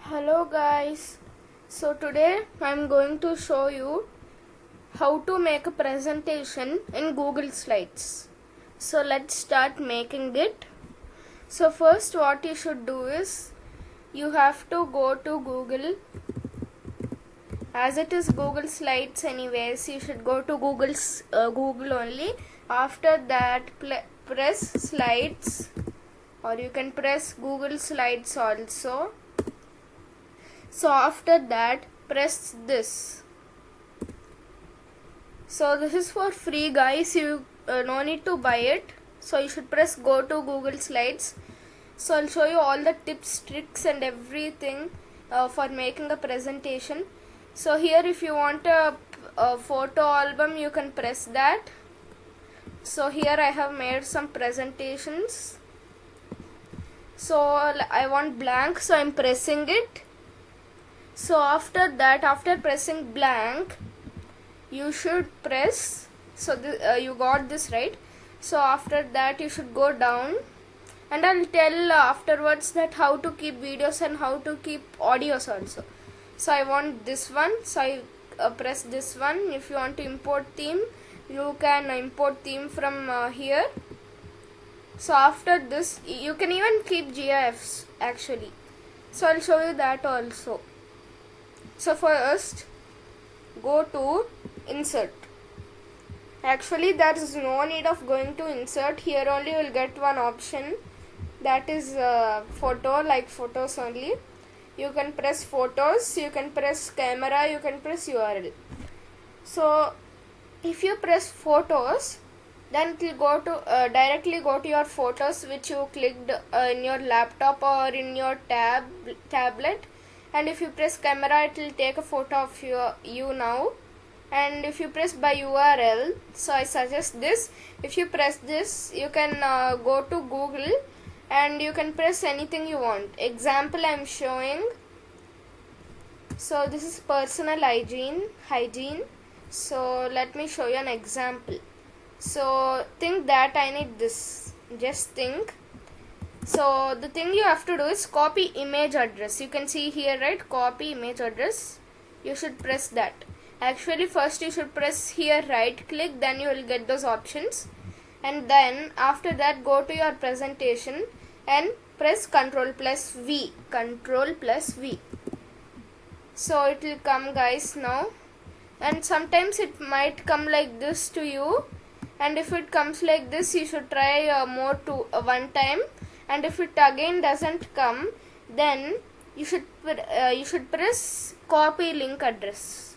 Hello guys, so today I'm going to show you how to make a presentation in Google Slides. So let's start making it. So first what you should do is you have to go to Google. As it is Google Slides anyways, you should go to Google only. After that press Slides, or you can press Google Slides also. So after that press this. So this is for free guys, you no need to buy it. So you should press go to Google Slides. So I'll show you all the tips, tricks and everything for making a presentation. So here if you want a photo album, you can press that. So here I have made some presentations. So I want blank, so I'm pressing it. So after that, after pressing blank, you should press, so you got this right. So after that you should go down, and I'll tell afterwards that how to keep videos and how to keep audios also. So I want this one, so I press this one. If you want to import theme, you can import theme from here. So after this you can even keep GIFs actually, so I'll show you that also. So first go to insert. Actually there is no need of going to insert. Here only you will get one option, that is photo, like photos only. You can press photos, you can press camera, you can press URL. So if you press photos, then it will go to directly go to your photos which you clicked in your laptop or in your tablet. And if you press camera, it will take a photo of you now. And if you press by URL, so I suggest this. If you press this, you can go to Google and you can press anything you want. Example I am showing. So this is personal hygiene. So let me show you an example. So think that I need this. Just think. So the thing you have to do is copy image address. You can see here, right? Copy image address. You should press that. Actually first you should press here right click, then you will get those options. And then after that go to your presentation and press Ctrl plus V. Ctrl plus V. So it will come guys now. And sometimes it might come like this to you. And if it comes like this, you should try more to one time. And if it again doesn't come, then you should press copy link address.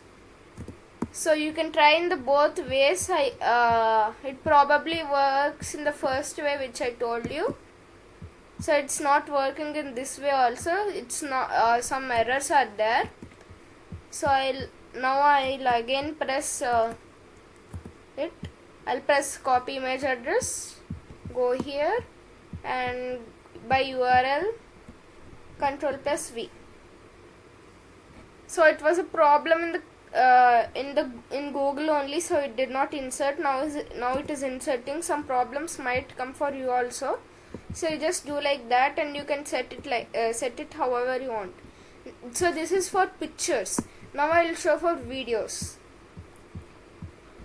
So you can try in the both ways. It probably works in the first way which I told you. So it's not working in this way also. It's not, some errors are there. So I'll again press it. I'll press copy image address. Go here and by URL Ctrl plus V. So it was a problem in Google only, so it did not insert. Now it is inserting. Some problems might come for you also. So you just do like that, and you can set it however you want. So this is for pictures. Now I will show for videos.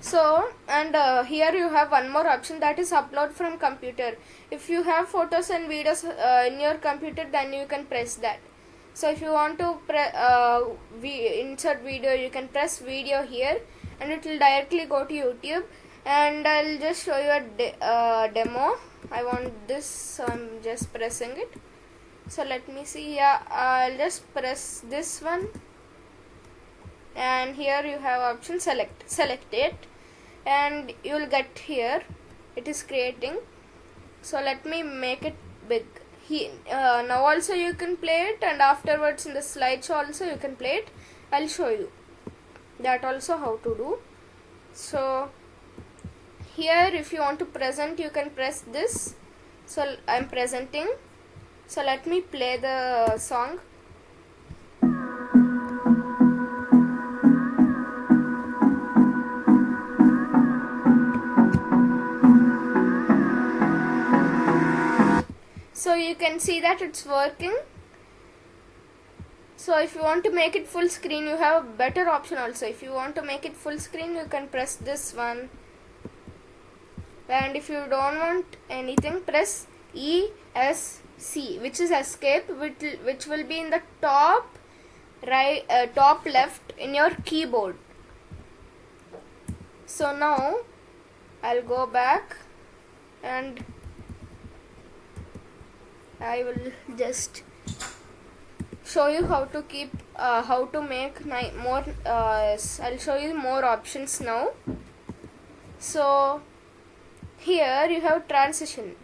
So and here you have one more option, that is upload from computer. If you have photos and videos in your computer, then you can press that. So if you want to insert video, you can press video here and it will directly go to YouTube. And I'll just show you a demo. I want this, so I'm just pressing it. So let me see. Yeah, I'll just press this one, and here you have option select it, and you will get here it is creating. So let me make it big. Now also you can play it, and afterwards in the slideshow also you can play it. I'll show you that also how to do. So here if you want to present, you can press this. So I'm presenting. So let me play the song. So you can see that it's working. So if you want to make it full screen, you have a better option also. If you want to make it full screen, you can press this one. And if you don't want anything, press ESC, which is escape, which will be in the top right, top left in your keyboard. So now I'll go back and I will just show you how to keep how to make more I'll show you more options now. So here you have transition.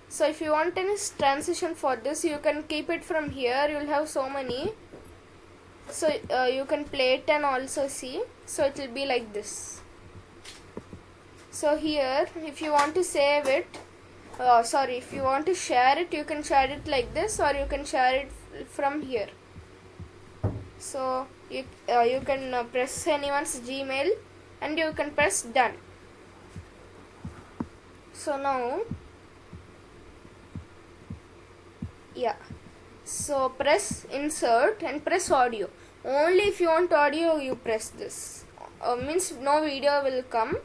So if you want any transition for this, you can keep it from here. You'll have so many. So you can play it and also see. So it will be like this. So here, if you want to save it, if you want to share it, you can share it like this, or you can share it from here. So you can press anyone's Gmail and you can press done. So now, so press insert and press audio. Only if you want audio, you press this. Means no video will come.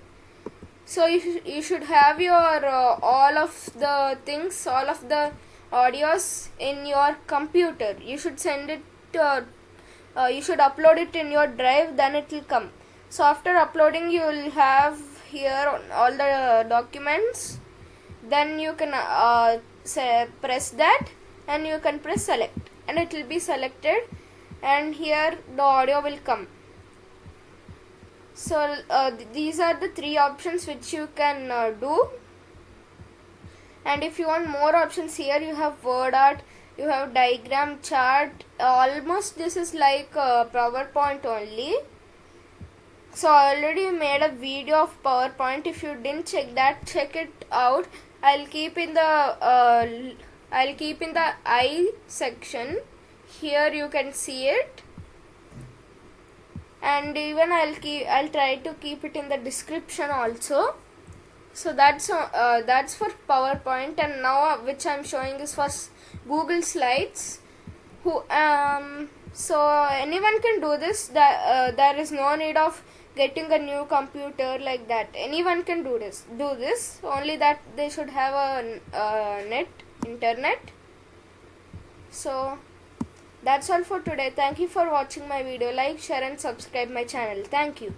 So you should have your all of the things, all of the audios in your computer. You should send it. You should upload it in your drive. Then it will come. So after uploading, you will have here all the documents. Then you can press that, and you can press select, and it will be selected. And here the audio will come. So these are the three options which you can do. And if you want more options, here you have word art, you have diagram, chart. Almost this is like PowerPoint only. So I already made a video of PowerPoint. If you didn't check that, check it out. I'll keep in the I section. Here you can see it. And even I'll try to keep it in the description also. So that's for PowerPoint, and now which I'm showing is for Google Slides. So anyone can do this. There is no need of getting a new computer like that. Anyone can do this. Only that they should have a internet. So that's all for today. Thank you for watching my video. Like, share and subscribe my channel. Thank you.